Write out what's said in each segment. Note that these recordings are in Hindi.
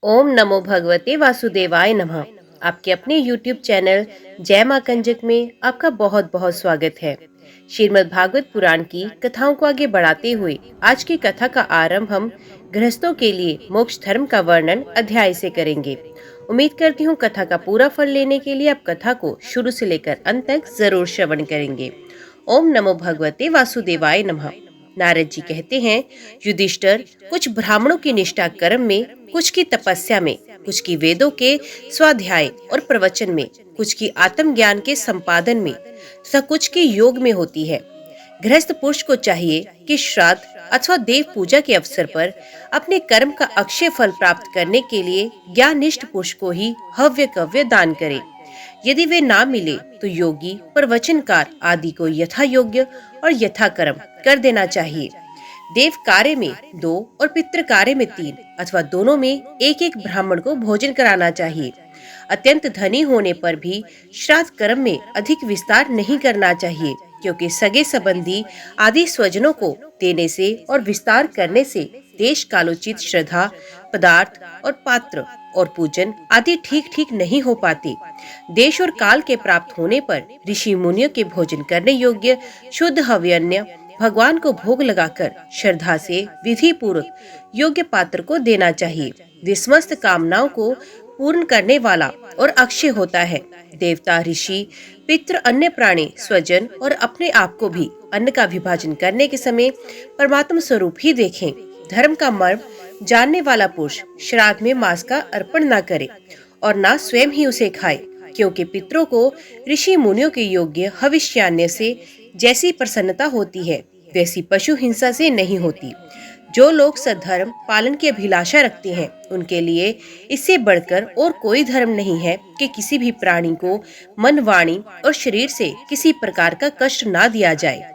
ओम नमो भगवते वासुदेवाय नमः। आपके अपने YouTube चैनल जय मां कंजक में आपका बहुत बहुत स्वागत है। श्रीमद् भागवत पुराण की कथाओं को आगे बढ़ाते हुए आज की कथा का आरंभ हम गृहस्थों के लिए मोक्ष धर्म का वर्णन अध्याय से करेंगे। उम्मीद करती हूँ कथा का पूरा फल लेने के लिए आप कथा को शुरू से लेकर अंत तक जरूर श्रवण करेंगे। ओम नमो भगवते वासुदेवाय नमः। नारद जी कहते हैं, युधिष्ठिर, कुछ ब्राह्मणों की निष्ठा कर्म में, कुछ की तपस्या में, कुछ की वेदों के स्वाध्याय और प्रवचन में, कुछ की आत्मज्ञान के संपादन में तथा कुछ की योग में होती है। गृहस्थ पुरुष को चाहिए कि श्राद्ध अथवा देव पूजा के अवसर पर अपने कर्म का अक्षय फल प्राप्त करने के लिए ज्ञाननिष्ठ पुरुष को ही हव्य कव्य दान करे। यदि वे ना मिले तो योगी प्रवचनकार आदि को यथा योग्य और यथा कर्म कर देना चाहिए। देव कार्य में 2 और पितृ कार्य में 3 अथवा दोनों में एक एक ब्राह्मण को भोजन कराना चाहिए। अत्यंत धनी होने पर भी श्राद्ध कर्म में अधिक विस्तार नहीं करना चाहिए, क्योंकि सगे संबंधी आदि स्वजनों को देने से और विस्तार करने से देश कालोचित श्रद्धा, पदार्थ और पात्र और पूजन आदि ठीक ठीक नहीं हो पाते। देश और काल के प्राप्त होने पर ऋषि मुनियों के भोजन करने योग्य शुद्ध हव्यन्य भगवान को भोग लगाकर श्रद्धा से विधि पूर्वक योग्य पात्र को देना चाहिए। वे समस्त कामनाओं को पूर्ण करने वाला और अक्षय होता है। देवता, ऋषि, पितृ, अन्य प्राणी, स्वजन और अपने आप को भी अन्न का विभाजन करने के समय परमात्मा स्वरूप ही देखें। धर्म का मर्म जानने वाला पुरुष श्राद्ध में मांस का अर्पण न करे और न स्वयं ही उसे खाए, क्योंकि पितरों को ऋषि मुनियों के योग्य हविष्यान्य से जैसी प्रसन्नता होती है वैसी पशु हिंसा से नहीं होती। जो लोग सद्धर्म पालन की अभिलाषा रखते हैं उनके लिए इससे बढ़कर और कोई धर्म नहीं है कि किसी भी प्राणी को मन, वाणी और शरीर से किसी प्रकार का कष्ट ना दिया जाए।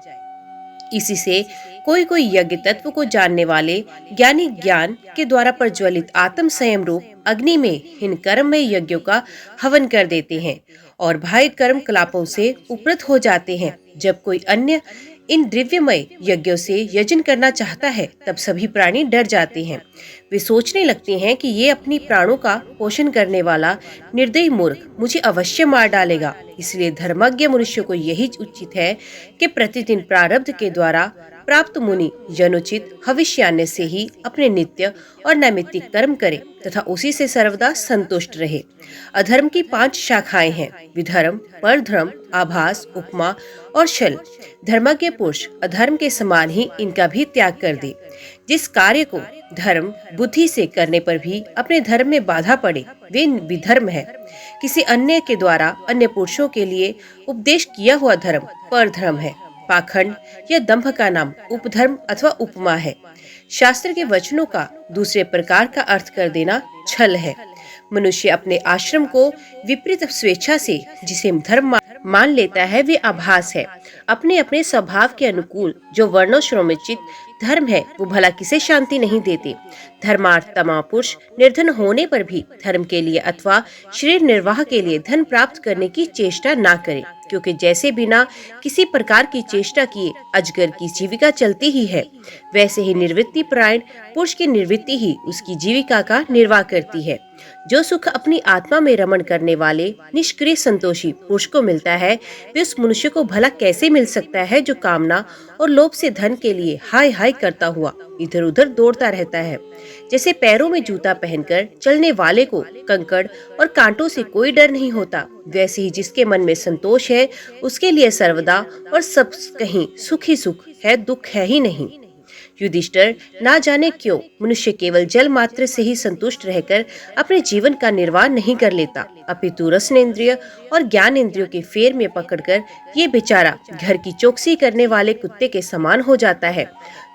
इसी से कोई कोई यज्ञ तत्व को जानने वाले ज्ञानी ज्ञान के द्वारा प्रज्वलित आत्म संयम रूप अग्नि में इन कर्म में यज्ञों का हवन कर देते हैं और बाह्य कर्म कलापों से उपरत हो जाते हैं। जब कोई अन्य इन दिव्यमय यज्ञों से यजन करना चाहता है तब सभी प्राणी डर जाते हैं। वे सोचने लगते हैं कि ये अपनी प्राणों का पोषण करने वाला निर्दयी मूर्ख मुझे अवश्य मार डालेगा। इसलिए धर्मज्ञ मनुष्य को यही उचित है कि प्रतिदिन प्रारब्ध के द्वारा प्राप्त मुनि यनोचित भविष्यान्य से ही अपने नित्य और नैमित्तिक कर्म करे तथा उसी से सर्वदा संतुष्ट रहे। अधर्म की 5 शाखाएं हैं: विधर्म, परधर्म, आभास, उपमा और छल। धर्मज्ञ पुरुष अधर्म के समान ही इनका भी त्याग कर दे। जिस कार्य को धर्म बुद्धि से करने पर भी अपने धर्म में बाधा पड़े वे विधर्म है। किसी अन्य के द्वारा अन्य पुरुषों के लिए उपदेश किया हुआ धर्म परधर्म है। पाखंड या दंभ का नाम उपधर्म अथवा उपमा है। शास्त्र के वचनों का दूसरे प्रकार का अर्थ कर देना छल है। मनुष्य अपने आश्रम को विपरीत स्वेच्छा से जिसे धर्म मान लेता है वे आभास है। अपने अपने स्वभाव के अनुकूल जो वर्णोश्रमित धर्म है वो भला किसे शांति नहीं देते। धर्मात्मा पुरुष निर्धन होने पर भी धर्म के लिए अथवा शरीर निर्वाह के लिए धन प्राप्त करने की चेष्टा ना करे, क्योंकि जैसे बिना किसी प्रकार की चेष्टा किए अजगर की जीविका चलती ही है, वैसे ही निवृत्ति परायण पुरुष की निवृत्ति ही उसकी जीविका का निर्वाह करती है। जो सुख अपनी आत्मा में रमण करने वाले निष्क्रिय संतोषी पुरुष को मिलता है वे उस मनुष्य को भला कैसे मिल सकता है जो कामना और लोभ से धन के लिए हाय हाय करता हुआ इधर उधर दौड़ता रहता है। जैसे पैरों में जूता पहनकर चलने वाले को कंकड़ और कांटों से कोई डर नहीं होता, वैसे ही जिसके मन में संतोष है उसके लिए सर्वदा और सब कहीं सुख ही सुख है, दुख है ही नहीं। युधिष्ठिर, ना जाने क्यों मनुष्य केवल जल मात्र से ही संतुष्ट रहकर अपने जीवन का निर्वाह नहीं कर लेता, अपितु रसनेंद्रिय और ज्ञान इंद्रियों के फेर में पकड़कर ये बेचारा घर की चौकसी करने वाले कुत्ते के समान हो जाता है।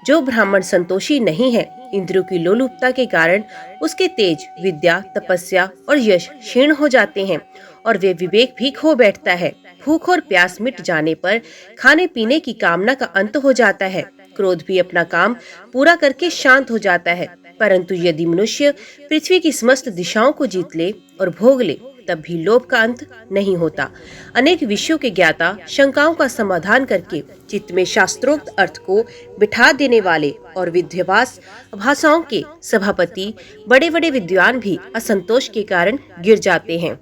जो ब्राह्मण संतोषी नहीं है, इंद्रियों की लोलुपता के कारण उसके तेज, विद्या, तपस्या और यश क्षीण हो जाते हैं और वे विवेक भी खो बैठता है। भूख और प्यास मिट जाने पर खाने पीने की कामना का अंत हो जाता है। क्रोध भी अपना काम पूरा करके शांत हो जाता है। परंतु यदि मनुष्य पृथ्वी की समस्त दिशाओं को जीत ले और भोग ले तब भी लोभ का अंत नहीं होता। अनेक विषयों के ज्ञाता शंकाओं का समाधान करके चित्त में शास्त्रोक्त अर्थ को बिठा देने वाले और विद्याभ्यास भाषाओं के सभापति बड़े बड़े विद्वान भी असंतोष के कारण गिर जाते हैं।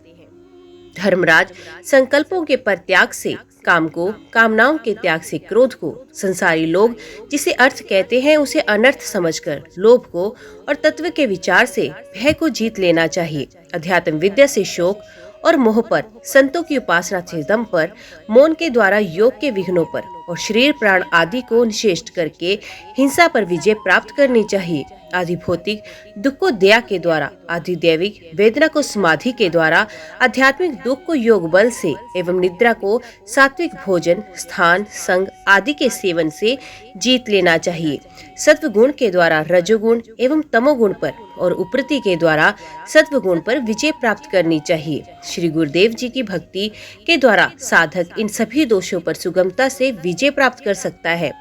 धर्मराज संकल्पों के परित्याग से काम को, कामनाओं के त्याग से क्रोध को, संसारी लोग जिसे अर्थ कहते हैं उसे अनर्थ समझकर लोभ को और तत्व के विचार से भय को जीत लेना चाहिए। अध्यात्म विद्या से शोक और मोह पर, संतों की उपासना से दम पर, मौन के द्वारा योग के विघ्नों पर और शरीर प्राण आदि को निषेध करके हिंसा पर विजय प्राप्त करनी चाहिए। आदि भौतिक दुख को दया के द्वारा, आदि दैविक वेदना को समाधि के द्वारा, आध्यात्मिक दुख को योग बल से एवं निद्रा को सात्विक भोजन, स्थान, संग आदि के सेवन से जीत लेना चाहिए। सत्व गुण के द्वारा रजोगुण एवं तमोगुण पर और उपरति के द्वारा सत्व गुण पर विजय प्राप्त करनी चाहिए। श्री गुरुदेव जी की भक्ति के द्वारा साधक इन सभी दोषों पर सुगमता से विजय प्राप्त कर सकता है।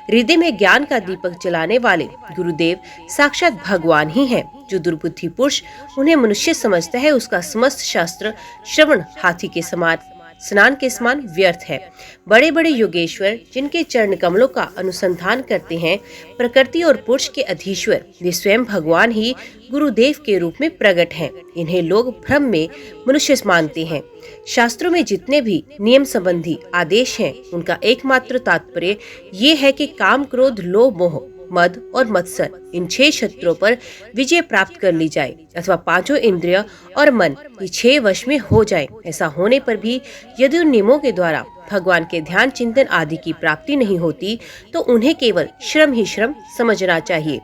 हृदय में ज्ञान का दीपक जलाने वाले गुरुदेव साक्षात भगवान ही हैं। जो दुर्बुद्धि पुरुष उन्हें मनुष्य समझता है उसका समस्त शास्त्र श्रवण हाथी के समान, स्नान के समान व्यर्थ है। बड़े बड़े योगेश्वर जिनके चरण कमलों का अनुसंधान करते हैं, प्रकृति और पुरुष के अधीश्वर, वे स्वयं भगवान ही गुरुदेव के रूप में प्रकट हैं। इन्हें लोग भ्रम में मनुष्य मानते हैं। शास्त्रों में जितने भी नियम संबंधी आदेश हैं, उनका एकमात्र तात्पर्य ये है कि काम, क्रोध, लोभ, मोह, मद और मत्सर इन 6 शत्रुओं पर विजय प्राप्त कर ली जाए अथवा 5 इंद्रिय और मन ये 6 वश में हो जाए। ऐसा होने पर भी यदि उन नियमों के द्वारा भगवान के ध्यान चिंतन आदि की प्राप्ति नहीं होती तो उन्हें केवल श्रम ही श्रम समझना चाहिए।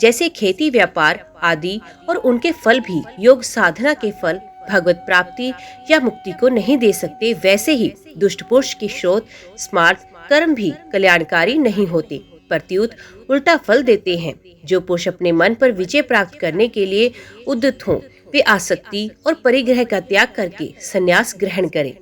जैसे खेती, व्यापार आदि और उनके फल भी योग साधना के फल भगवत प्राप्ति या मुक्ति को नहीं दे सकते, वैसे ही दुष्ट पुरुष के स्रोत स्मार्थ कर्म भी कल्याणकारी नहीं होते, प्रत्युत उल्टा फल देते हैं। जो पुरुष अपने मन पर विजय प्राप्त करने के लिए उद्यत हों, वे आसक्ति और परिग्रह का त्याग करके संन्यास ग्रहण करें,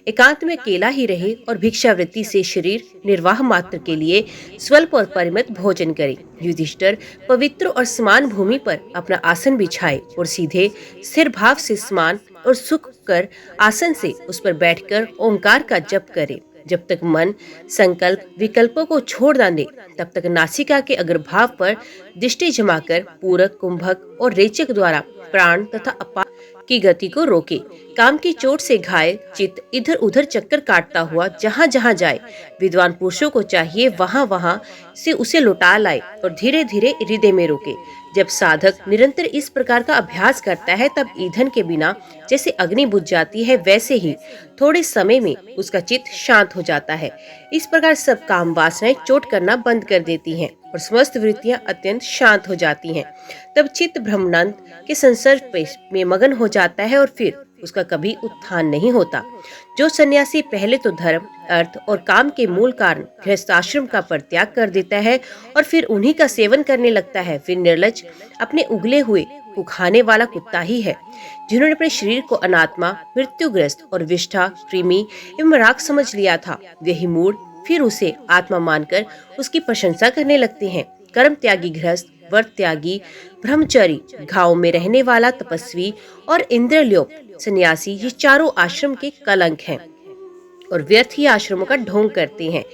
एकांत में अकेला ही रहे और भिक्षावृत्ति से शरीर निर्वाह मात्र के लिए स्वल्प और परिमित भोजन करे। युधिष्ठिर पवित्र और समान भूमि पर अपना आसन बिछाए और सीधे स्थिर भाव से समान और सुख कर आसन से उस पर बैठकर ओंकार का जप करे। जब तक मन संकल्प विकल्पों को छोड़ न दे, तब तक नासिका के अग्रभाग पर दृष्टि जमाकर पूरक, कुंभक और रेचक द्वारा प्राण तथा अपान की गति को रोके। काम की चोट से घायल चित्त इधर उधर चक्कर काटता हुआ जहाँ जहाँ जाए, विद्वान पुरुषों को चाहिए वहाँ वहाँ से उसे लौटा लाए और धीरे धीरे हृदय में रोके। जब साधक निरंतर इस प्रकार का अभ्यास करता है, तब ईंधन के बिना जैसे अग्नि बुझ जाती है, वैसे ही थोड़े समय में उसका चित्त शांत हो जाता है। इस प्रकार सब काम वासनाएं चोट करना बंद कर देती हैं और समस्त वृत्तियां अत्यंत शांत हो जाती हैं। तब चित्त ब्रह्मानंद के संसर्ग में मगन हो जाता है और फिर उसका कभी उत्थान नहीं होता। जो सन्यासी पहले तो धर्म, अर्थ और काम के मूल कारण गृहस्थाश्रम का परित्याग कर देता है और फिर उन्हीं का सेवन करने लगता है, फिर निर्लज अपने उगले हुए को खाने वाला कुत्ता ही है। जिन्होंने अपने शरीर को अनात्मा, मृत्युग्रस्त और विष्ठा, कृमि एवं राख समझ लिया था, वे ही मूढ़ फिर उसे आत्मा मानकर उसकी प्रशंसा करने लगते हैं। कर्म त्यागी गृहस्थ, व्रत त्यागी ब्रह्मचारी, घाव में रहने वाला तपस्वी और इंद्रलोक सन्यासी, ये चारों आश्रम के कलंक हैं और व्यर्थ ही आश्रमों का ढोंग करते हैं।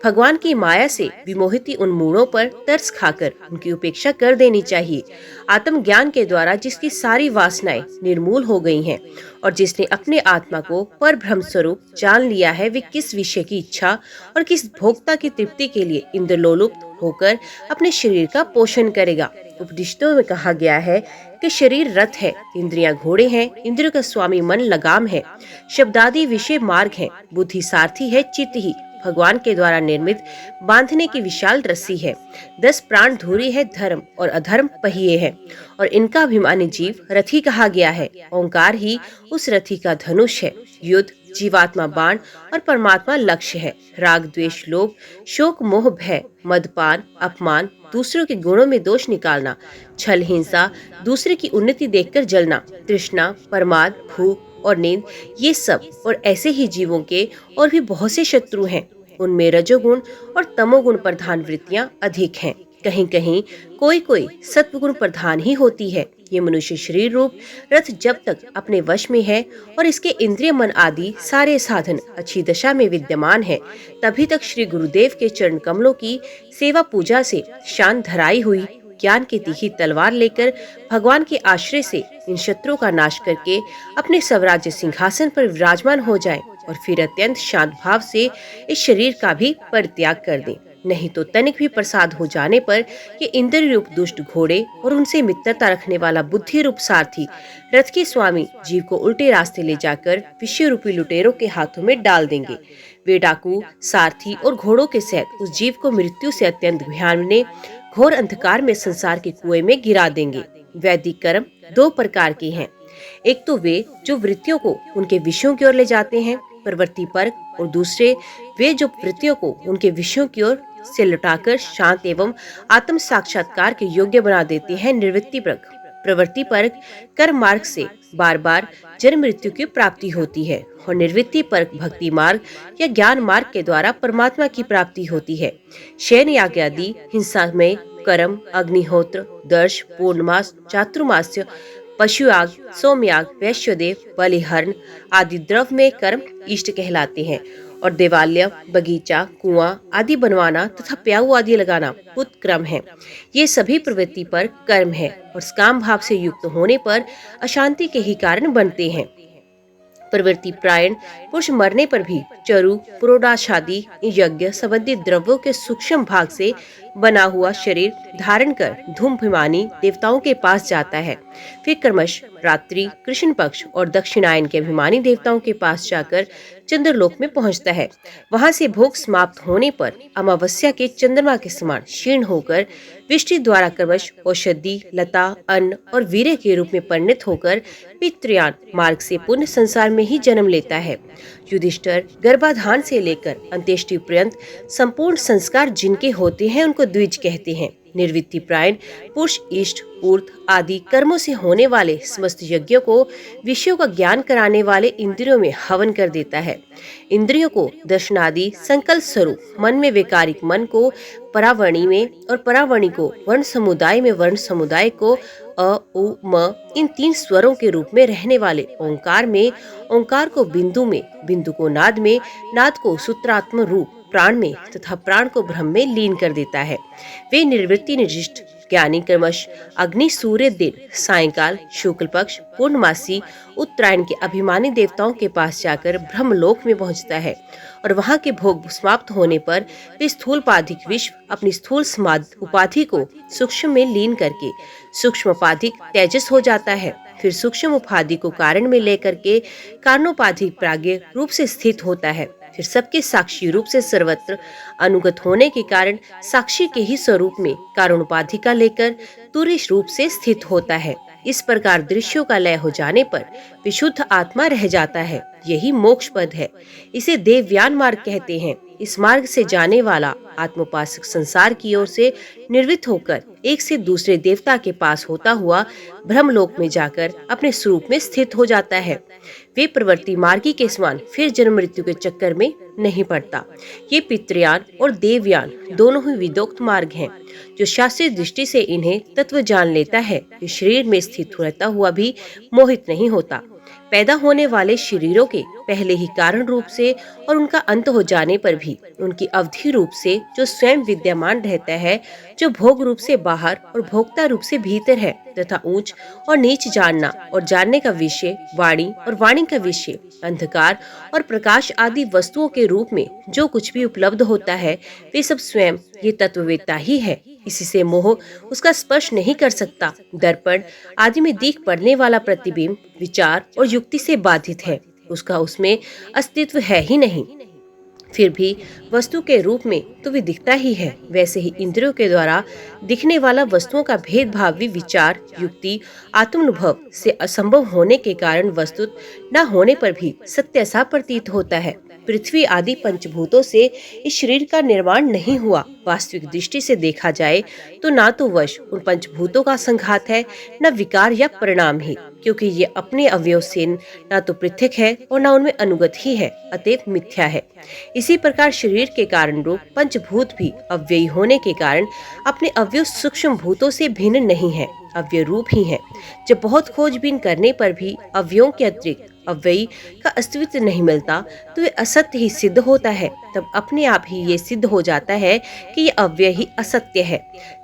भगवान की माया से विमोहित उन मूढ़ों पर तरस खाकर उनकी उपेक्षा कर देनी चाहिए। आत्मज्ञान के द्वारा जिसकी सारी वासनाएं निर्मूल हो गई हैं और जिसने अपने आत्मा को पर ब्रह्म स्वरूप जान लिया है, वे किस विषय की इच्छा और किस भोक्ता की तृप्ति के लिए इंद्रलोलुप्त होकर अपने शरीर का पोषण करेगा। उपनिषदों में कहा गया है कि शरीर रथ है, इंद्रियां घोड़े हैं, इंद्रियों का स्वामी मन लगाम है, शब्दादि विषय मार्ग है, बुद्धि सारथी है, चित्त ही भगवान के द्वारा निर्मित बांधने की विशाल रस्सी है। 10 प्राण धुरी है, धर्म और अधर्म पहिए हैं और इनका अभिमानी जीव रथी कहा गया है। ओंकार ही उस रथी का धनुष है। युद्ध, जीवात्मा बाण और परमात्मा लक्ष्य है। राग, द्वेष, लोभ, शोक, मोह, भय, मदपान, अपमान, दूसरों के गुणों में दोष निकालना, छल, हिंसा, दूसरे की उन्नति देखकर जलना, तृष्णा, प्रमाद, भूख और नींद, ये सब और ऐसे ही जीवों के और भी बहुत से शत्रु हैं। उनमें रजोगुण और तमोगुण प्रधान वृत्तियां अधिक हैं। कहीं कहीं कोई कोई सत्वगुण प्रधान ही होती है। ये मनुष्य शरीर रूप रथ जब तक अपने वश में है और इसके इंद्रिय मन आदि सारे साधन अच्छी दशा में विद्यमान है, तभी तक श्री गुरुदेव के चरण कमलों की सेवा पूजा से शांत धराई हुई ज्ञान की तीखी तलवार लेकर भगवान के आश्रय से इन शत्रुओं का नाश करके अपने स्वराज्य सिंहासन पर विराजमान हो जाएं और फिर अत्यंत शांत भाव से इस शरीर का भी परित्याग कर दें। नहीं तो तनिक भी प्रसाद हो जाने पर ये इंद्रिय रूप दुष्ट घोड़े और उनसे मित्रता रखने वाला बुद्धि रूप सारथी रथ के स्वामी जीव को उल्टे रास्ते ले जाकर विषय रूपी लुटेरों के हाथों में डाल देंगे। वे डाकू सारथी और घोड़ों के सहित उस जीव को मृत्यु से अत्यंत भयानक घोर अंधकार में संसार के कुएं में गिरा देंगे। वैदिक कर्म दो प्रकार के हैं। एक तो वे जो वृत्तियों को उनके विषयों की ओर ले जाते हैं, प्रवृत्ति पर्क, और दूसरे वे जो वृत्तियों को उनके विषयों की ओर से लौटाकर शांत एवं आत्म साक्षात्कार के योग्य बना देते हैं, निवृत्ति पर्क। प्रवृत्ति पर्क कर्म मार्ग से बार बार जन्म मृत्यु की प्राप्ति होती है और निवृत्ति पर्क भक्ति मार्ग या ज्ञान मार्ग के द्वारा परमात्मा की प्राप्ति होती है। शयन याग आदि हिंसा में कर्म, अग्निहोत्र, दर्श, पूर्णमास, चातुर्मास्य, पशुयाग, सोमयाग, वैश्यदेव, बलिहरण आदि द्रव्य में कर्म इष्ट कहलाते हैं और देवालय, बगीचा, कुआं आदि बनवाना तथा प्याऊ आदि लगाना उत्क्रम है। ये सभी प्रवृत्ति पर कर्म है और काम भाव से युक्त होने पर अशांति के ही कारण बनते हैं। प्रवृत्ति प्रायण पुरुष मरने पर भी चरु, पुरोडाशादी यज्ञ संबंधित द्रव्यों के सूक्ष्म भाग से बना हुआ शरीर धारण कर धूमभिमानी देवताओं के पास जाता है। फिर क्रमश रात्रि, कृष्ण पक्ष और दक्षिणायन के अभिमानी देवताओं के पास जाकर चंद्रलोक में पहुंचता है। वहां से भोग समाप्त होने पर अमावस्या के चंद्रमा के समान क्षीण होकर वृष्टि द्वारा क्रमश औषधि, लता, अन्न और वीर्य के रूप में परिणत होकर पितृयान मार्ग से पुनः संसार में ही जन्म लेता है। युधिष्ठिर गर्भाधान से लेकर अंत्येष्टि पर्यंत संपूर्ण संस्कार जिनके होते हैं उनको द्विज कहते हैं। निर्वृत्ति प्रायण पुरुष इष्ट, ऊर्त आदि कर्मों से होने वाले समस्त यज्ञों को विषयों का ज्ञान कराने वाले इंद्रियों में हवन कर देता है। इंद्रियों को दर्शनादि संकल्प स्वरूप मन में वैकारिक मन को परावर्णी में और परावर्णी को वर्ण समुदाय में वर्ण समुदाय को अ, उ, म इन तीन स्वरों के रूप में रहने वाले ओंकार में, ओंकार को बिंदु में, बिंदु को नाद में, नाद को सूत्रात्म रूप प्राण में तथा प्राण को ब्रह्म में लीन कर देता है। वे निर्वृत्ति निर्दिष्ट ज्ञानी क्रमश अग्नि, सूर्य दिन, सायंकाल, शुक्ल पक्ष, पूर्णमासी, उत्तरायण के अभिमानी देवताओं के पास जाकर ब्रह्मलोक में पहुंचता है और वहां के भोग समाप्त होने पर वे स्थूलपाधिक विश्व अपनी स्थूल उपाधि को सूक्ष्म में लीन करके सूक्ष्म उपाधिक तेजस हो जाता है। फिर सूक्ष्म उपाधि को कारण में लेकर के कारणोपाधिक प्राज्ञ रूप से स्थित होता है। फिर सबके साक्षी रूप से सर्वत्र अनुगत होने के कारण साक्षी के ही स्वरूप में कारणोपाधि का लेकर तुरीय रूप से स्थित होता है। इस प्रकार दृश्यों का लय हो जाने पर विशुद्ध आत्मा रह जाता है। यही मोक्ष पद है। इसे देवयान मार्ग कहते हैं। इस मार्ग से जाने वाला आत्मोपासक संसार की ओर से निर्वृत्त होकर एक से दूसरे देवता के पास होता हुआ ब्रह्मलोक में जाकर अपने स्वरूप में स्थित हो जाता है। वे प्रवृत्ति मार्गी के समान फिर जन्म मृत्यु के चक्कर में नहीं पड़ता। ये पितृयान और देवयान दोनों ही विदोक्त मार्ग हैं। जो शास्त्रीय दृष्टि से इन्हें तत्व जान लेता है, वे शरीर में स्थित रहता हुआ भी मोहित नहीं होता। पैदा होने वाले शरीरों के पहले ही कारण रूप से और उनका अंत हो जाने पर भी उनकी अवधि रूप से जो स्वयं विद्यमान रहता है, जो भोग रूप से बाहर और भोक्ता रूप से भीतर है, तथा ऊंच और नीच जानना और जानने का विषय, वाणी और वाणी का विषय, अंधकार और प्रकाश आदि वस्तुओं के रूप में जो कुछ भी उपलब्ध होता है, वे सब स्वयं ये तत्ववेत्ता ही है। इसी से मोह उसका स्पर्श नहीं कर सकता। दर्पण आदि में दिख पड़ने वाला प्रतिबिंब विचार और युक्ति से बाधित है, उसका उसमें अस्तित्व है ही नहीं। फिर भी वस्तु के रूप में तो वे दिखता ही है। वैसे ही इंद्रियों के द्वारा दिखने वाला वस्तुओं का भेदभाव भी विचार, युक्ति, आत्मानुभव से असंभव होने के कारण वस्तु न होने पर भी सत्य सा प्रतीत होता है। पृथ्वी आदि पंचभूतों से इस शरीर का निर्माण नहीं हुआ। वास्तविक दृष्टि से देखा जाए तो ना तो वश उन पंचभूतों का संघात है, न विकार या परिणाम ही, क्योंकि ये अपने अवयव से ना तो पृथक है और न उनमें अनुगत ही है, अतएव मिथ्या है। इसी प्रकार शरीर के कारण रूप पंचभूत भी अव्ययी होने के कारण अपने अवयव सूक्ष्म भूतों से भिन्न नहीं है, अव्यय रूप ही है। जब बहुत खोजबीन करने पर भी अवयवों के अतिरिक्त अव्ययी का अस्तित्व नहीं मिलता तो ये असत्य ही सिद्ध होता है। तब अपने आप ही ये सिद्ध हो जाता है कि ये अव्यय ही असत्य है।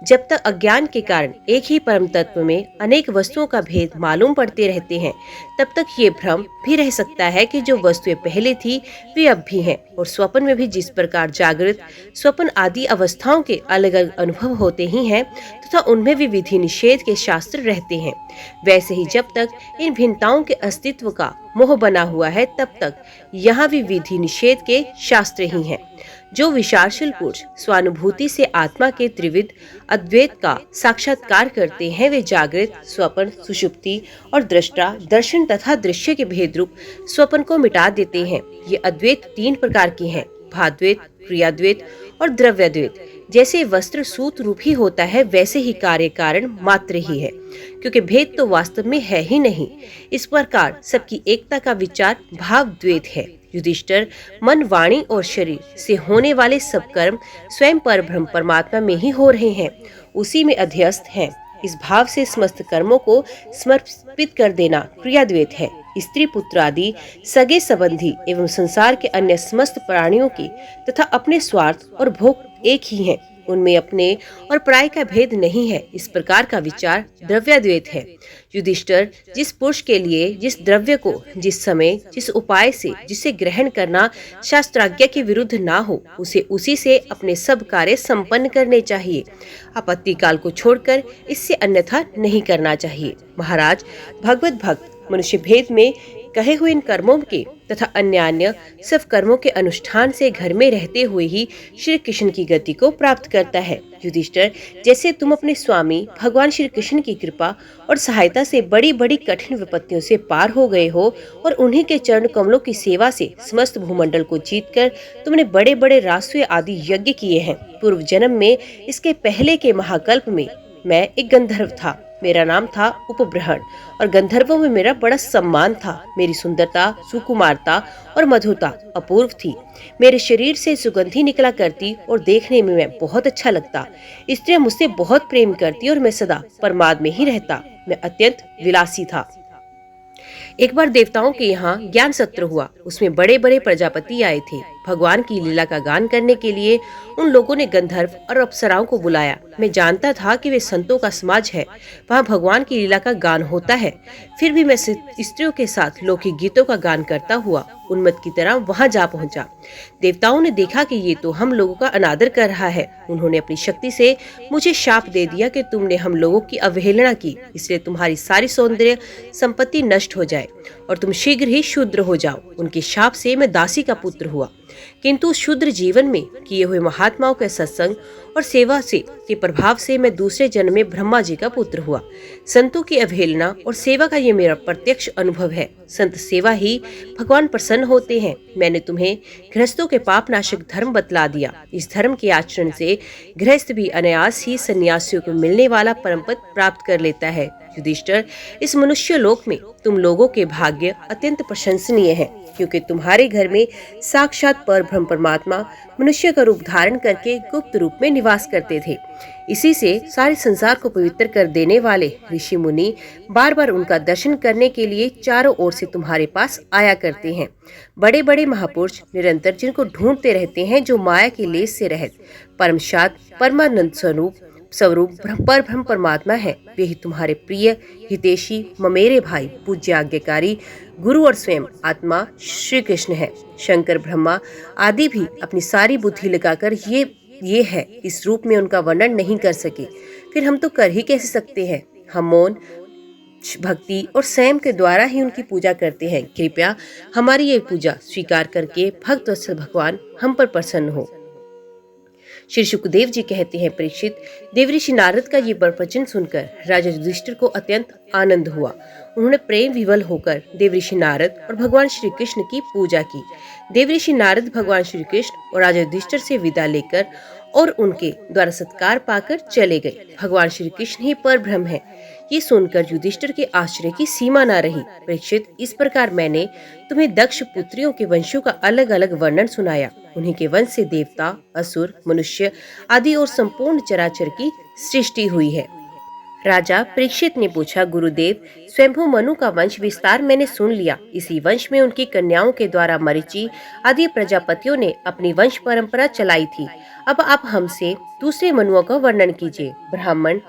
जब तक अज्ञान के कारण एक ही परम तत्व में अनेक वस्तुओं का भेद मालूम पड़ते रहते हैं, तब तक ये भ्रम भी रह सकता है कि जो वस्तुएं पहले थी वे अब भी हैं। और स्वप्न में भी जिस प्रकार जागृत, स्वप्न आदि अवस्थाओं के अलग अलग अनुभव होते ही हैं तथा उनमें भी विधि निषेध के शास्त्र रहते हैं, वैसे ही जब तक इन भिन्नताओं के अस्तित्व का मोह बना हुआ है तब तक यहाँ भी विधि निषेध के शास्त्र ही हैं। जो विचारशील पुरुष स्वानुभूति से आत्मा के त्रिविध अद्वैत का साक्षात्कार करते हैं, वे जागृत, स्वप्न, सुषुप्ति और दृष्टा, दर्शन तथा दृश्य के भेद रूप स्वप्न को मिटा देते हैं। ये अद्वैत तीन प्रकार की हैं, भाद्वैत, क्रियाद्वैत और द्रव्याद्वैत। जैसे वस्त्र सूत रूप ही होता है, वैसे ही कार्य कारण मात्र ही है, क्योंकि भेद तो वास्तव में है ही नहीं। इस प्रकार सबकी एकता का विचार भाव द्वैत है। युधिष्ठिर, मन, वाणी और शरीर से होने वाले सब कर्म स्वयं परब्रह्म परमात्मा में ही हो रहे हैं, उसी में अध्यस्त हैं। इस भाव से समस्त कर्मों को समर्पित कर देना क्रियाद्वैत है। स्त्री, पुत्र आदि सगे संबंधी एवं संसार के अन्य समस्त प्राणियों की तथा अपने स्वार्थ और भोग एक ही हैं, उनमें अपने और पराय का भेद नहीं है। इस प्रकार का विचार द्रव्याद्वैत है। युधिष्ठिर, जिस पुरुष के लिए जिस द्रव्य को जिस समय जिस उपाय से जिसे ग्रहण करना शास्त्राज्ञा के विरुद्ध ना हो, उसे उसी से अपने सब कार्य संपन्न करने चाहिए। आपत्ति काल को छोड़कर इससे अन्यथा नहीं करना चाहिए। महाराज, भगवत भक्त मनुष्य भेद में कहे हुए इन कर्मों के तथा अन्य सब कर्मों के अनुष्ठान से घर में रहते हुए ही श्री कृष्ण की गति को प्राप्त करता है। युधिष्ठिर, जैसे तुम अपने स्वामी भगवान श्री कृष्ण की कृपा और सहायता से बड़ी बड़ी कठिन विपत्तियों से पार हो गए हो और उन्हीं के चरण कमलों की सेवा से समस्त भूमंडल को जीतकर तुमने बड़े बड़े राष्ट्रीय आदि यज्ञ किए हैं। पूर्व जन्म में, इसके पहले के महाकल्प में, मैं एक गंधर्व था। मेरा नाम था उपब्रहण और गंधर्वों में मेरा बड़ा सम्मान था। मेरी सुंदरता, सुकुमारता और मधुरता अपूर्व थी। मेरे शरीर से सुगंधी निकला करती और देखने में मैं बहुत अच्छा लगता। स्त्रियां मुझसे बहुत प्रेम करती और मैं सदा प्रमाद में ही रहता। मैं अत्यंत विलासी था। एक बार देवताओं के यहाँ ज्ञान सत्र हुआ। उसमें बड़े बड़े प्रजापति आए थे। भगवान की लीला का गान करने के लिए उन लोगों ने गंधर्व और अप्सराओं को बुलाया। मैं जानता था कि वे संतों का समाज है, वहाँ भगवान की लीला का गान होता है। फिर भी मैं स्त्रियों के साथ लौकिक गीतों का गान करता हुआ उन्मत्त की तरह वहाँ जा पहुँचा। देवताओं ने देखा कि ये तो हम लोगों का अनादर कर रहा है। उन्होंने अपनी शक्ति से मुझे शाप दे दिया कि तुमने हम लोगों की अवहेलना की, इसलिए तुम्हारी सारी सौंदर्य संपत्ति नष्ट हो जाए और तुम शीघ्र ही शूद्र हो जाओ। उनके शाप से मैं दासी का पुत्र हुआ, किंतु शूद्र जीवन में किए हुए महात्माओं के सत्संग और सेवा से के प्रभाव से मैं दूसरे जन्म में ब्रह्मा जी का पुत्र हुआ। संतों की अवहेलना और सेवा का ये मेरा प्रत्यक्ष अनुभव है। संत सेवा ही भगवान प्रसन्न होते हैं। मैंने तुम्हें गृहस्थों के पाप नाशक धर्म बतला दिया। इस धर्म के आचरण से गृहस्थ भी अनायास ही सन्यासियों को मिलने वाला परम पद प्राप्त कर लेता है। युधिष्ठिर, इस मनुष्य लोक में तुम लोगों के भाग्य अत्यंत प्रशंसनीय है, क्योंकि तुम्हारे घर में साक्षात परब्रह्म परमात्मा मनुष्य का रूप धारण करके गुप्त रूप में निवास करते थे। इसी से सारे संसार को पवित्र कर देने वाले ऋषि मुनि बार बार उनका दर्शन करने के लिए चारों ओर से तुम्हारे पास आया करते हैं। बड़े बड़े महापुरुष निरंतर जिनको ढूंढते रहते हैं, जो माया की लेस से रहित परमशाद परमानंद स्वरूप परब्रह्म परमात्मा है। वे ही तुम्हारे प्रिय हितैषी ममेरे भाई, पूज्य आज्ञाकारी गुरु और स्वयं आत्मा श्री कृष्ण है। शंकर, ब्रह्मा आदि भी अपनी सारी बुद्धि लगाकर ये है इस रूप में उनका वर्णन नहीं कर सके। फिर हम तो कर ही कैसे सकते हैं। हम मौन, भक्ति और संयम के द्वारा ही उनकी पूजा करते हैं। कृपया हमारी ये पूजा स्वीकार करके भक्त वत्सल भगवान हम पर प्रसन्न हो। श्री सुखदेव जी कहते हैं, परीक्षित, देवऋषि नारद का ये प्रवचन सुनकर राजा युधिष्ठिर को अत्यंत आनंद हुआ। उन्होंने प्रेम विवल होकर देवऋषि नारद और भगवान श्री कृष्ण की पूजा की। देवऋषि नारद भगवान श्री कृष्ण और राजा युधिष्ठिर से विदा लेकर और उनके द्वारा सत्कार पाकर चले गए। भगवान श्री कृष्ण ही पर ब्रह्म है, ये सुनकर युधिष्ठिर के आश्चर्य की सीमा न रही। परीक्षित, इस प्रकार मैंने तुम्हें दक्ष पुत्रियों के वंशों का अलग अलग वर्णन सुनाया। उन्हीं के वंश से देवता, असुर, मनुष्य आदि और संपूर्ण चराचर की सृष्टि हुई है। राजा परीक्षित ने पूछा, गुरुदेव, स्वयंभू मनु का वंश विस्तार मैंने सुन लिया। इसी वंश में उनकी कन्याओं के द्वारा मरीचि आदि प्रजापतियों ने अपनी वंश परंपरा चलाई थी। अब आप हमसे दूसरे मनुओं का वर्णन कीजिए। ब्राह्मण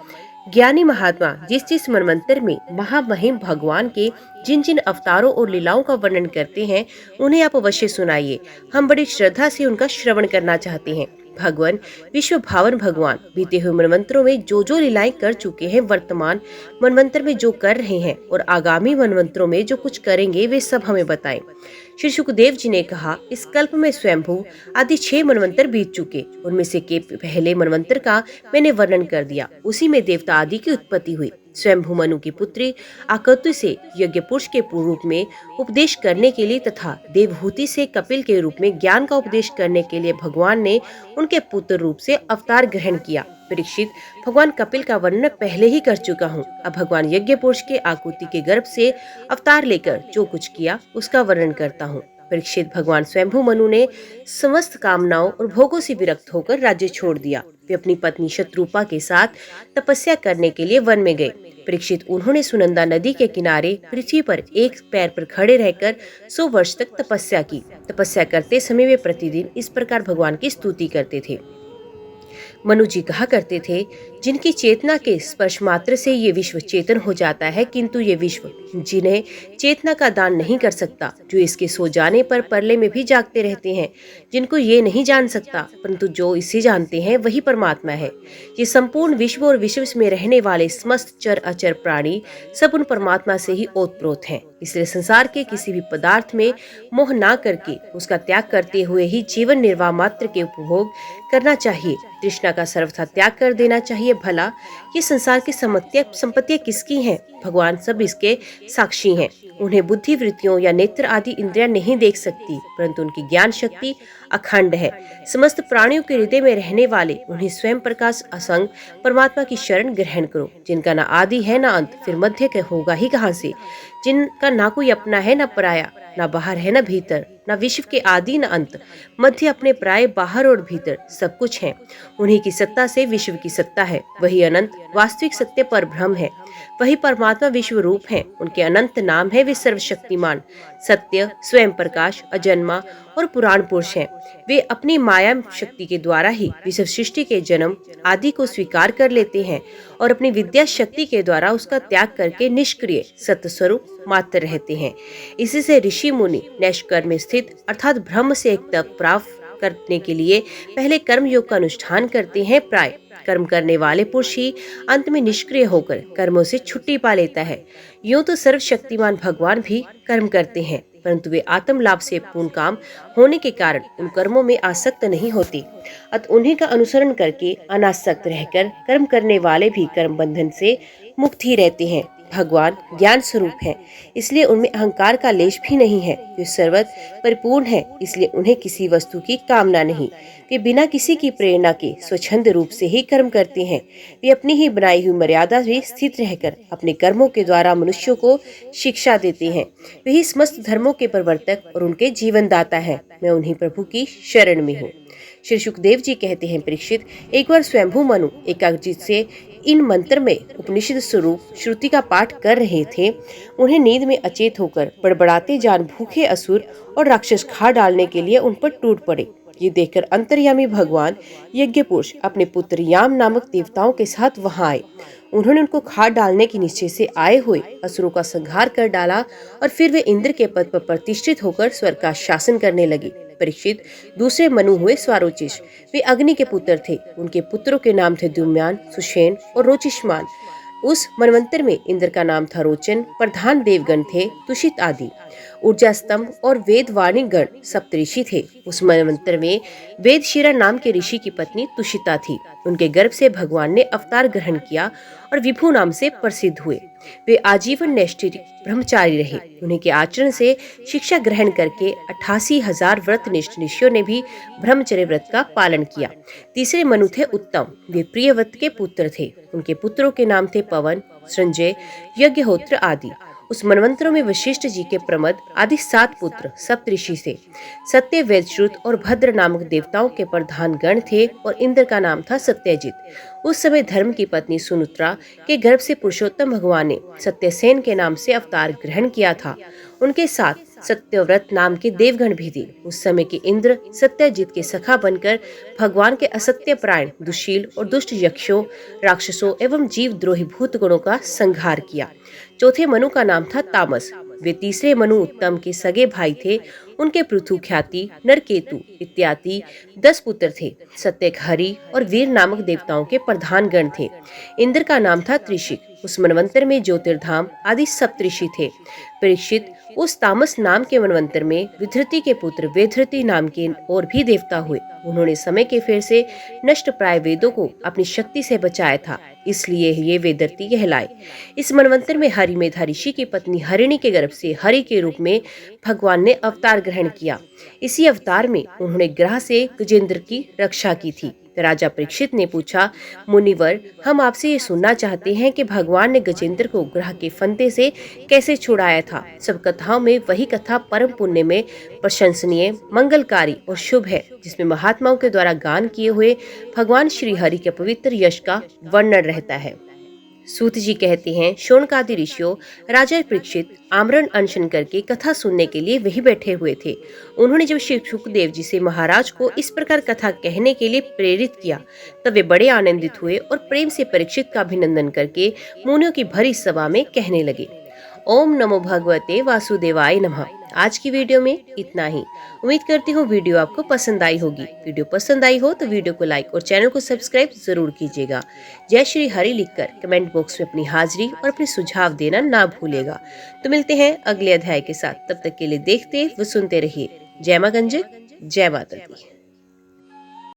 ज्ञानी महात्मा जिस जिस मनवंतर में महामहिम भगवान के जिन जिन अवतारों और लीलाओं का वर्णन करते हैं, उन्हें आप अवश्य सुनाइए। हम बड़ी श्रद्धा से उनका श्रवण करना चाहते हैं। भगवान विश्व भावन भगवान बीते हुए मनवंतरों में जो जो लीलाएं कर चुके हैं, वर्तमान मनवंतर में जो कर रहे हैं और आगामी मनवंतरों में जो कुछ करेंगे, वे सब हमें बताएं। श्री सुखदेव जी ने कहा, इस कल्प में स्वयंभू आदि 6 मनवंतर बीत चुके। उनमें से के पहले मनवंतर का मैंने वर्णन कर दिया। उसी में देवता आदि की उत्पत्ति हुई। स्वयंभू मनु की पुत्री आकृति से यज्ञ पुरुष के रूप में उपदेश करने के लिए तथा देवहूति से कपिल के रूप में ज्ञान का उपदेश करने के लिए भगवान ने उनके पुत्र रूप से अवतार ग्रहण किया। परीक्षित, भगवान कपिल का वर्णन पहले ही कर चुका हूँ। अब भगवान यज्ञ पुरुष के आकृति के गर्भ से अवतार लेकर जो कुछ किया उसका वर्णन करता हूँ। परीक्षित, भगवान स्वयंभू मनु ने समस्त कामनाओं और भोगों से विरक्त होकर राज्य छोड़ दिया। वे अपनी पत्नी शत्रुपा के साथ तपस्या करने के लिए वन में गए। परीक्षित, उन्होंने सुनंदा नदी के किनारे पृथ्वी पर एक पैर पर खड़े रहकर 100 वर्ष तक तपस्या की। तपस्या करते समय वे प्रतिदिन इस प्रकार भगवान की स्तुति करते थे। मनु जी कहा करते थे, जिनकी चेतना के स्पर्श मात्र से ये विश्व चेतन हो जाता है, किंतु ये विश्व जिन्हें चेतना का दान नहीं कर सकता, जो इसके सो जाने पर परले में भी जागते रहते हैं, जिनको ये नहीं जान सकता, परंतु जो इसे जानते हैं वही परमात्मा है। ये संपूर्ण विश्व और विश्व में रहने वाले समस्त चर अचर प्राणी सब उन परमात्मा से ही ओतप्रोत हैं। इसलिए संसार के किसी भी पदार्थ में मोह ना करके उसका त्याग करते हुए ही जीवन निर्वाह मात्र के उपभोग करना चाहिए। तृष्णा का सर्वथा त्याग कर देना चाहिए। भला ये संसार की संपत्तियां किसकी हैं? भगवान सब इसके साक्षी हैं। उन्हें बुद्धि वृत्तियों या नेत्र आदि इंद्रियां नहीं देख सकती, परंतु उनकी ज्ञान शक्ति अखंड है। समस्त प्राणियों के हृदय में रहने वाले उन्हें स्वयं प्रकाश असंग परमात्मा की शरण ग्रहण करो, जिनका ना आदि है ना अंत, फिर मध्य के होगा ही कहाँ से, जिनका ना कोई अपना है ना पराया, ना बाहर है ना भीतर, ना विश्व के आदि न अंत, मध्य अपने प्राय बाहर और भीतर सब कुछ है। उन्हीं की सत्ता से विश्व की सत्ता है। वही अनंत वास्तविक सत्य पर ब्रह्म है। वही परमात्मा विश्व रूप है। उनके अनंत नाम है। वे सर्वशक्तिमान, सत्य, स्वयं प्रकाश, अजन्मा और पुराण पुरुष हैं। वे अपनी माया शक्ति के द्वारा ही विश्व सृष्टि के जन्म आदि को स्वीकार कर लेते हैं और अपनी विद्या शक्ति के द्वारा उसका त्याग करके निष्क्रिय सत्य स्वरूप मात्र रहते हैं। इसी से ऋषि मुनि नैष्कर्म में स्थित अर्थात ब्रह्म से एक तप प्राप्त करने के लिए पहले कर्म योग का अनुष्ठान करते हैं। प्राय कर्म करने वाले पुरुष ही अंत में निष्क्रिय होकर कर्मों से छुट्टी पा लेता है। यूं तो सर्वशक्तिमान भगवान भी कर्म करते हैं, परंतु वे आत्म लाभ से पूर्ण काम होने के कारण उन कर्मों में आसक्त नहीं होते। अतः उन्हीं का अनुसरण करके अनासक्त रहकर कर्म करने वाले भी कर्म बंधन से मुक्त ही रहते हैं। भगवान ज्ञान स्वरूप है, इसलिए उनमें अहंकार का लेश भी नहीं है। वे सर्वत्र परिपूर्ण है, इसलिए उन्हें किसी वस्तु की कामना नहीं। वे बिना किसी की प्रेरणा के स्वच्छंद रूप से ही कर्म करते हैं। वे अपनी ही बनाई हुई मर्यादा में स्थित रहकर अपने कर्मों के द्वारा मनुष्यों को शिक्षा देते हैं। वे ही समस्त धर्मों के प्रवर्तक और उनके जीवन दाता है। मैं उन्हीं प्रभु की शरण में हूँ। श्री सुखदेव जी कहते हैं, परीक्षित, एक बार स्वयंभू मनु एकाग्रचित्त से इन मंत्र में उपनिषद स्वरूप श्रुति का पाठ कर रहे थे। उन्हें नींद में अचेत होकर बड़बड़ाते जान भूखे असुर और राक्षस खा डालने के लिए उन पर टूट पड़े। ये देखकर अंतर्यामी भगवान यज्ञ पुरुष अपने पुत्र याम नामक देवताओं के साथ वहां आए। उन्होंने उनको खा डालने के निश्चय से आए हुए असुरों का संहार कर डाला और फिर वे इंद्र के पद पर प्रतिष्ठित होकर स्वर्ग का शासन करने लगे। परीक्षित, दूसरे मनु हुए स्वारोचिष। वे अग्नि के पुत्र थे। उनके पुत्रों के नाम थे द्युम्न, सुषेण और रोचिष्मान। उस मनवंतर में इंद्र का नाम था रोचन। प्रधान देवगण थे तुषित आदि। ऊर्जा स्तंभ और वेदवाणी गण सप्तऋषि थे। उस मनवंतर में वेदशिरा नाम के ऋषि की पत्नी तुषिता थी। उनके गर्भ से भगवान ने अवतार ग्रहण किया और विभु नाम से प्रसिद्ध हुए। वे आजीवन नैष्ठिक ब्रह्मचारी रहे। उन्हीं के आचरण से शिक्षा ग्रहण करके 88,000 व्रतनिष्ठ ऋषियों ने भी ब्रह्मचर्य व्रत का पालन किया। तीसरे मनु थे उत्तम। वे प्रियव्रत के पुत्र थे। उनके पुत्रों के नाम थे पवन, संजय, यज्ञहोत्र आदि। उस मनवंतरों में वशिष्ठ जी के प्रमद आदि 7 पुत्र सप्तऋषि थे। सत्य, वैदश्रुत और भद्र नामक देवताओं के प्रधान गण थे और इंद्र का नाम था सत्यजित। उस समय धर्म की पत्नी सुनुत्रा के गर्भ से पुरुषोत्तम भगवान ने सत्यसेन के नाम से अवतार ग्रहण किया था। उनके साथ सत्यव्रत नाम के देवगण भी थे। उस समय के इंद्र सत्यजित के सखा बनकर भगवान के असत्य प्राण, दुशील और दुष्ट यक्षों, राक्षसों एवं जीव द्रोही भूत गणों का संहार किया। चौथे मनु का नाम था तामस। वे तीसरे मनु उत्तम के सगे भाई थे। उनके पृथु, ख्याति, नरकेतु इत्यादि 10 पुत्र थे। सत्यक, हरि और वीर नामक देवताओं के प्रधान गण थे। इंद्र का नाम था त्रिशिक। उस मनवंतर में ज्योतिर्धाम आदि सप्तऋषि थे। परीक्षित उस तामस नाम के मनवंतर में विधृति के पुत्र वेधृति नाम के और भी देवता हुए। उन्होंने समय के फेर से नष्ट प्राय वेदों को अपनी शक्ति से बचाया था, इसलिए ये वेदर्ती कहलाए। इस मनवंतर में हरि मेधा ऋषि की पत्नी हरिणी के गर्भ से हरि के रूप में भगवान ने अवतार ग्रहण किया। इसी अवतार में उन्होंने ग्रह से गजेंद्र की रक्षा की थी। राजा परीक्षित ने पूछा, मुनिवर, हम आपसे ये सुनना चाहते हैं कि भगवान ने गजेंद्र को ग्रह के फंदे से कैसे छुड़ाया था। सब कथाओं में वही कथा परम पुण्य में प्रशंसनीय, मंगलकारी और शुभ है, जिसमें महात्माओं के द्वारा गान किए हुए भगवान श्री हरि के पवित्र यश का वर्णन रहता है। सूत जी कहते हैं, शौनकादि ऋषियों राजा परीक्षित आमरण अनशन करके कथा सुनने के लिए वही बैठे हुए थे। उन्होंने जब श्री सुखदेव जी से महाराज को इस प्रकार कथा कहने के लिए प्रेरित किया, तब वे बड़े आनंदित हुए और प्रेम से परीक्षित का अभिनंदन करके मुनियों की भरी सभा में कहने लगे, ओम नमो भगवते वासुदेवाय नमः। आज की वीडियो में इतना ही। उम्मीद करती हूँ वीडियो आपको पसंद आई होगी। वीडियो पसंद आई हो तो वीडियो को लाइक और चैनल को सब्सक्राइब जरूर कीजिएगा। जय श्री हरि लिखकर कमेंट बॉक्स में अपनी हाजिरी और अपने सुझाव देना ना भूलेगा। तो मिलते हैं अगले अध्याय के साथ। तब तक के लिए देखते व सुनते रहिए। जय मां गंजक, जय माता दी।